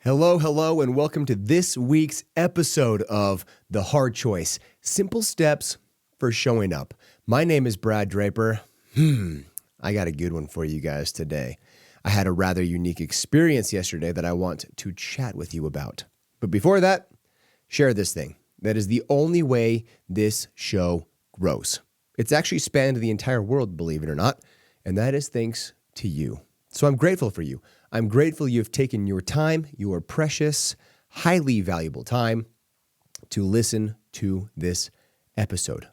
Hello, and welcome to this week's episode of The Hard Choice, Simple Steps for Showing Up. My name is Brad Draper. I got a good one for you guys today. I had a rather unique experience yesterday that I want to chat with you about. But before that, share this thing. That is the only way this show grows. It's actually spanned the entire world, believe it or not, and that is thanks to you. So I'm grateful for you. I'm grateful you've taken your time, your precious, highly valuable time, to listen to this episode.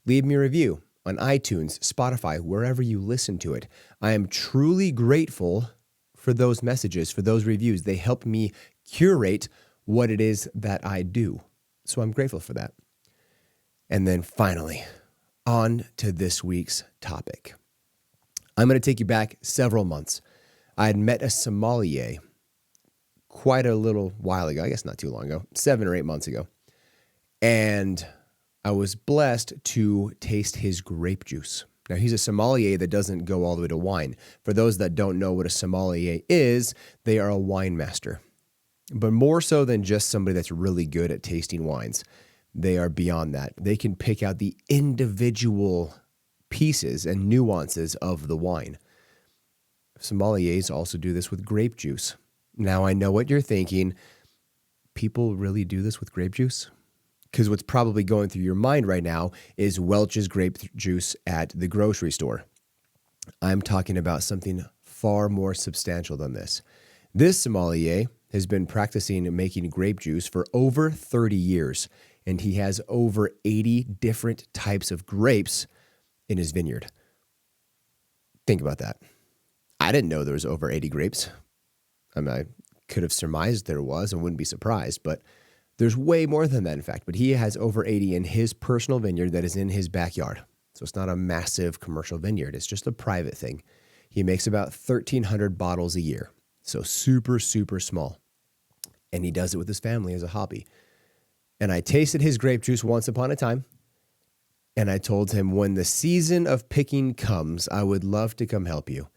Leave me a review on iTunes, Spotify, wherever you listen to it. I am truly grateful for those messages, for those reviews. They help me curate what it is that I do. So I'm grateful for that. And then finally, on to this week's topic. I'm going to take you back several months. I had met a sommelier quite a little while ago, I guess not too long ago, 7 or 8 months ago. And I was blessed to taste his grape juice. Now, he's a sommelier that doesn't go all the way to wine. For those that don't know what a sommelier is, they are a wine master. But more so than just somebody that's really good at tasting wines, they are beyond that. They can pick out the individual pieces and nuances of the wine. Sommeliers also do this with grape juice. Now, I know what you're thinking. People really do this with grape juice? Because what's probably going through your mind right now is Welch's grape juice at the grocery store. I'm talking about something far more substantial than this. This sommelier has been practicing making grape juice for over 30 years, and he has over 80 different types of grapes in his vineyard. Think about that. I didn't know there was over 80 grapes. I could have surmised there was and wouldn't be surprised, but there's way more than that, in fact. But he has over 80 in his personal vineyard that is in his backyard. So it's not a massive commercial vineyard. It's just a private thing. He makes about 1,300 bottles a year. So super, super small. And he does it with his family as a hobby. And I tasted his grape juice once upon a time. And I told him, when the season of picking comes, I would love to come help you.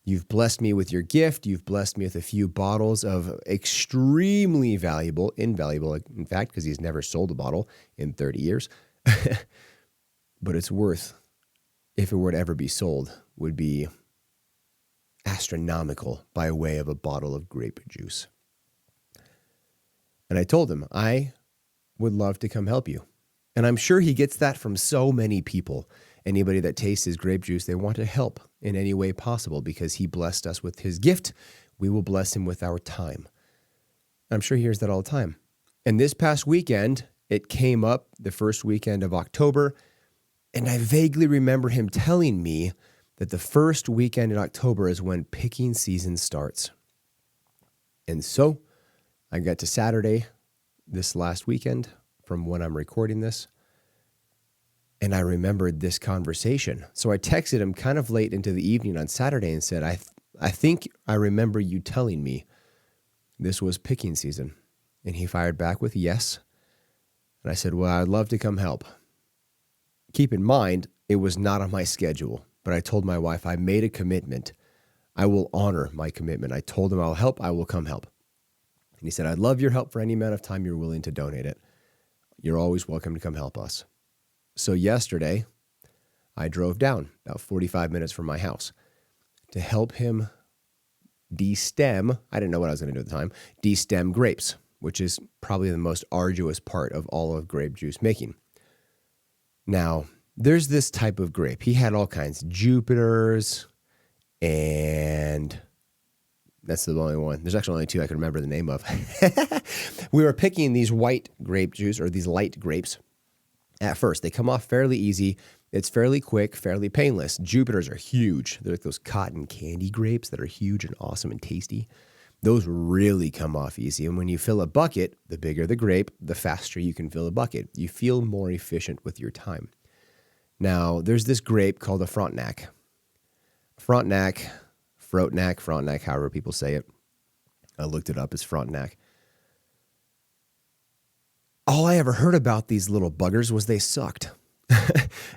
You've blessed me with your gift. You've blessed me with a few bottles of extremely invaluable, in fact, because he's never sold a bottle in 30 years. But it's worth, if it were to ever be sold, would be astronomical by way of a bottle of grape juice. And I told him, I would love to come help you. And I'm sure he gets that from so many people. Anybody that tastes his grape juice, they want to help in any way possible because he blessed us with his gift. We will bless him with our time. I'm sure he hears that all the time. And this past weekend, it came up the first weekend of October, and I vaguely remember him telling me that the first weekend in October is when picking season starts. And so I got to Saturday this last weekend from when I'm recording this, and I remembered this conversation. So I texted him kind of late into the evening on Saturday and said, I think I remember you telling me this was picking season. And he fired back with yes. And I said, well, I'd love to come help. Keep in mind, it was not on my schedule, but I told my wife I made a commitment. I will honor my commitment. I told him I'll help. I will come help. And he said, I'd love your help for any amount of time you're willing to donate it. You're always welcome to come help us. So yesterday, I drove down about 45 minutes from my house to help him destem. I didn't know what I was going to do at the time. Destem grapes, which is probably the most arduous part of all of grape juice making. Now, there's this type of grape. He had all kinds, Jupiters, and that's the only one. There's actually only two I can remember the name of. We were picking these white grape juice, or these light grapes. At first, they come off fairly easy. It's fairly quick, fairly painless. Jupiters are huge. They're like those cotton candy grapes that are huge and awesome and tasty. Those really come off easy. And when you fill a bucket, the bigger the grape, the faster you can fill a bucket. You feel more efficient with your time. Now, there's this grape called a Frontenac. Frontenac, however people say it. I looked it up as Frontenac. All I ever heard about these little buggers was they sucked.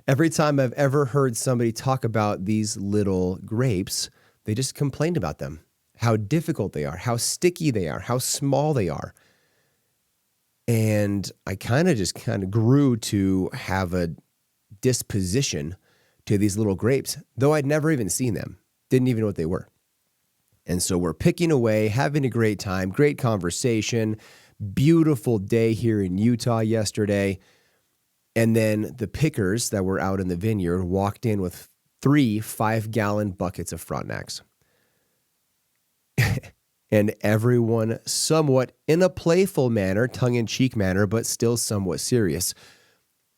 Every time I've ever heard somebody talk about these little grapes, they just complained about them. how difficult they are, how sticky they are, how small they are. And I kind of grew to have a disposition to these little grapes, though I'd never even seen them, didn't even know what they were. And so we're picking away, having a great time, great conversation, beautiful day here in Utah yesterday. And then the pickers that were out in the vineyard walked in with 3 5-gallon buckets of Frontenacs. And everyone, somewhat in a playful manner, tongue-in-cheek manner, but still somewhat serious,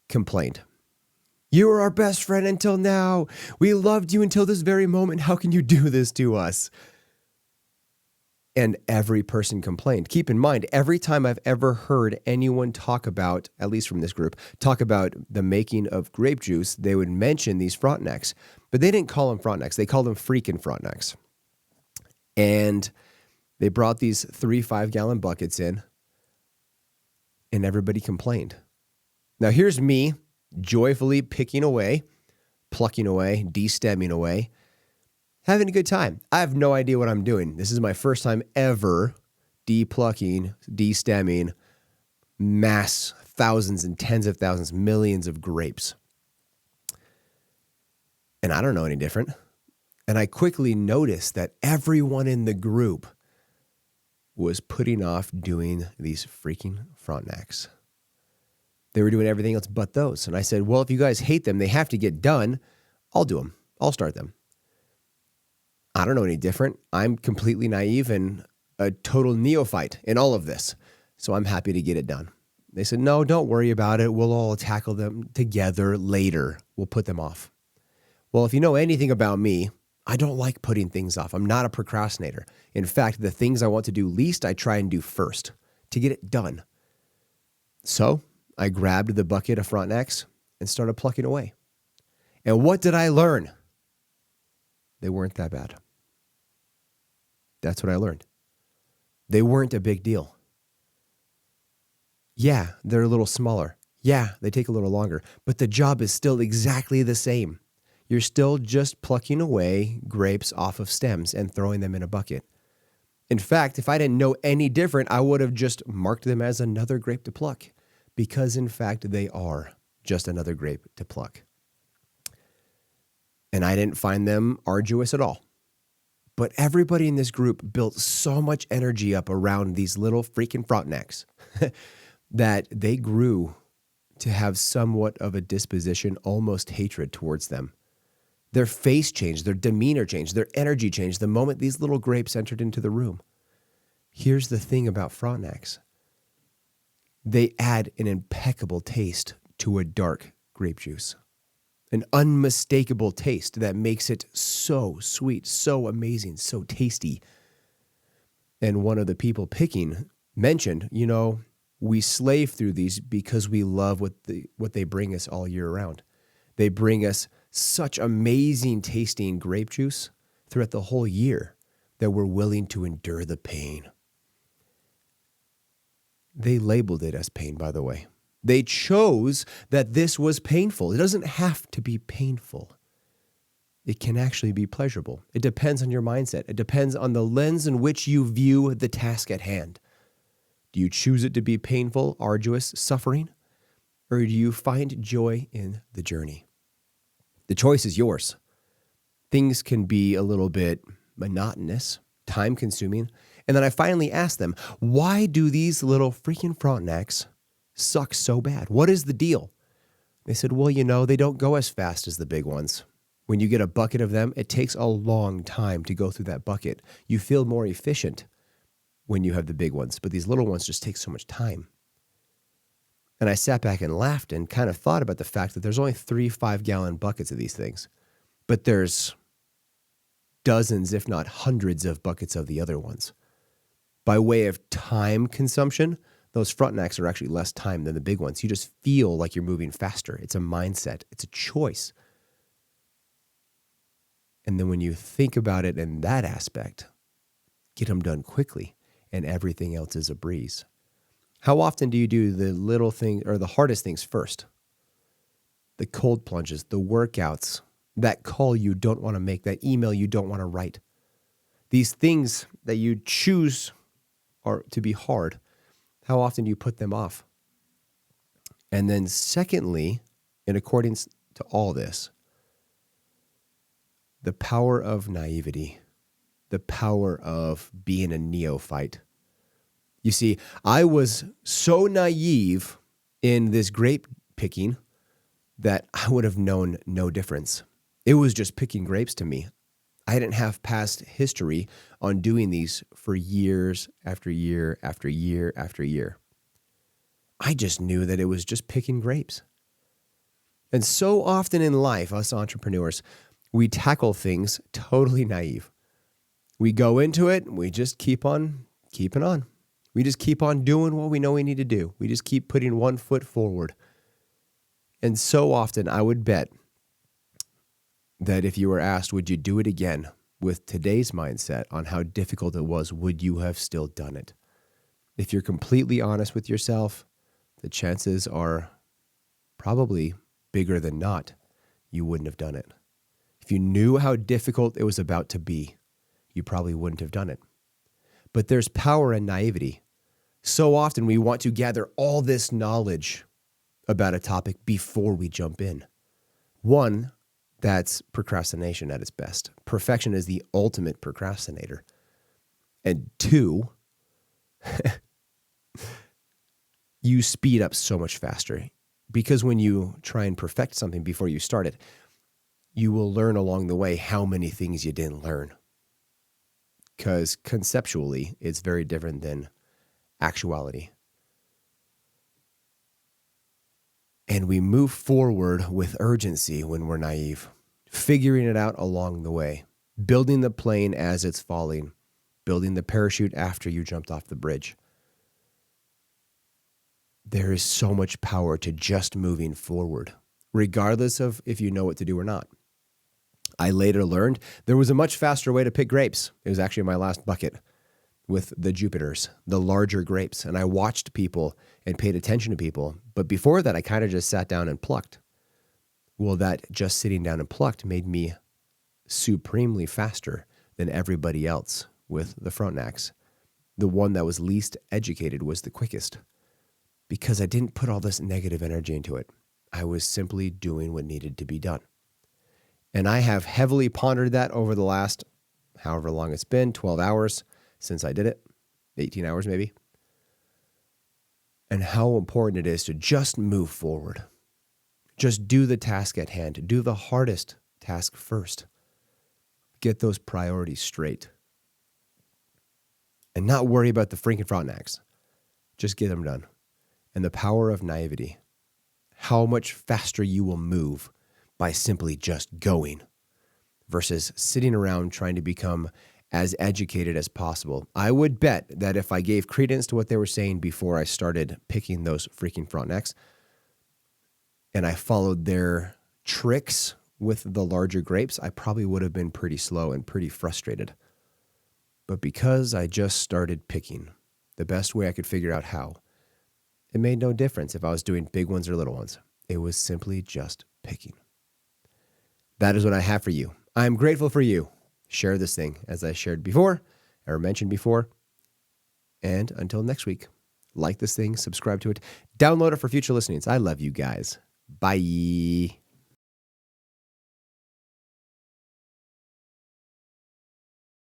complained. You were our best friend until now. We loved you until this very moment. How can you do this to us? And every person complained. Keep in mind, every time I've ever heard anyone talk about, at least from this group, talk about the making of grape juice, they would mention these Frontenacs. But they didn't call them Frontenacs. They called them freaking Frontenacs. And they brought these 3 5-gallon buckets in, and everybody complained. Now here's me joyfully picking away, plucking away, destemming away, having a good time. I have no idea what I'm doing. This is my first time ever depulking, destemming mass thousands and tens of thousands, millions of grapes. And I don't know any different. And I quickly noticed that everyone in the group was putting off doing these freaking Frontenacs. They were doing everything else but those. And I said, well, if you guys hate them, they have to get done. I'll do them. I'll start them. I don't know any different. I'm completely naive and a total neophyte in all of this. So I'm happy to get it done. They said, no, don't worry about it. We'll all tackle them together later. We'll put them off. Well, if you know anything about me, I don't like putting things off. I'm not a procrastinator. In fact, the things I want to do least, I try and do first to get it done. So I grabbed the bucket of Frontenacs and started plucking away. And what did I learn? They weren't that bad. That's what I learned. They weren't a big deal. Yeah, they're a little smaller. Yeah, they take a little longer, but the job is still exactly the same. You're still just plucking away grapes off of stems and throwing them in a bucket. In fact, if I didn't know any different, I would have just marked them as another grape to pluck, because in fact, they are just another grape to pluck. And I didn't find them arduous at all. But everybody in this group built so much energy up around these little freaking Frontenacs that they grew to have somewhat of a disposition, almost hatred towards them. Their face changed, their demeanor changed, their energy changed the moment these little grapes entered into the room. Here's the thing about Frontenacs. They add an impeccable taste to a dark grape juice. An unmistakable taste that makes it so sweet, so amazing, so tasty. And one of the people picking mentioned, we slave through these because we love what they bring us all year round. They bring us such amazing tasting grape juice throughout the whole year that we're willing to endure the pain. They labeled it as pain, by the way. They chose that this was painful. It doesn't have to be painful. It can actually be pleasurable. It depends on your mindset. It depends on the lens in which you view the task at hand. Do you choose it to be painful, arduous, suffering? Or do you find joy in the journey? The choice is yours. Things can be a little bit monotonous, time-consuming. And then I finally asked them, why do these little freaking Frontenacs suck so bad? What is the deal? They said, well, they don't go as fast as the big ones. When you get a bucket of them, it takes a long time to go through that bucket. You feel more efficient when you have the big ones, but these little ones just take so much time. And I sat back and laughed and kind of thought about the fact that there's only 3 5-gallon buckets of these things, but there's dozens, if not hundreds of buckets of the other ones. By way of time consumption, those Frontenacs are actually less time than the big ones. You just feel like you're moving faster. It's a mindset. It's a choice. And then when you think about it in that aspect, get them done quickly, and everything else is a breeze. How often do you do the little thing or the hardest things first? The cold plunges, the workouts, that call you don't want to make, that email you don't want to write. These things that you choose are to be hard, how often do you put them off? And then secondly, in accordance to all this, the power of naivety, the power of being a neophyte. You see, I was so naive in this grape picking that I would have known no difference. It was just picking grapes to me. I didn't have past history on doing these for years after year after year after year. I just knew that it was just picking grapes. And so often in life, us entrepreneurs, we tackle things totally naive. We go into it, we just keep on keeping on. We just keep on doing what we know we need to do. We just keep putting one foot forward. And so often I would bet that if you were asked, would you do it again with today's mindset on how difficult it was, would you have still done it? If you're completely honest with yourself, the chances are probably bigger than not, you wouldn't have done it. If you knew how difficult it was about to be, you probably wouldn't have done it. But there's power in naivety. So often we want to gather all this knowledge about a topic before we jump in. One, that's procrastination at its best. Perfection is the ultimate procrastinator. And two, you speed up so much faster. Because when you try and perfect something before you start it, you will learn along the way how many things you didn't learn. Because conceptually, it's very different than actuality. And we move forward with urgency when we're naive, figuring it out along the way, building the plane as it's falling, building the parachute after you jumped off the bridge. There is so much power to just moving forward, regardless of if you know what to do or not. I later learned there was a much faster way to pick grapes. It was actually my last bucket with the Jupiters, the larger grapes. And I watched people and paid attention to people. But before that, I kind of just sat down and plucked. Well, that just sitting down and plucked made me supremely faster than everybody else with the Frontenacs. The one that was least educated was the quickest because I didn't put all this negative energy into it. I was simply doing what needed to be done. And I have heavily pondered that over the last, however long it's been, 12 hours since I did it, 18 hours maybe, and how important it is to just move forward. Just do the task at hand. Do the hardest task first. Get those priorities straight. And not worry about the freaking Frontenacs. Just get them done. And the power of naivety. How much faster you will move by simply just going versus sitting around trying to become as educated as possible. I would bet that if I gave credence to what they were saying before I started picking those freaking Frontenacs and I followed their tricks with the larger grapes, I probably would have been pretty slow and pretty frustrated. But because I just started picking the best way I could figure out how, it made no difference if I was doing big ones or little ones. It was simply just picking. That is what I have for you. I'm grateful for you. Share this thing as I shared before or mentioned before. And until next week, like this thing, subscribe to it, download it for future listenings. I love you guys. Bye.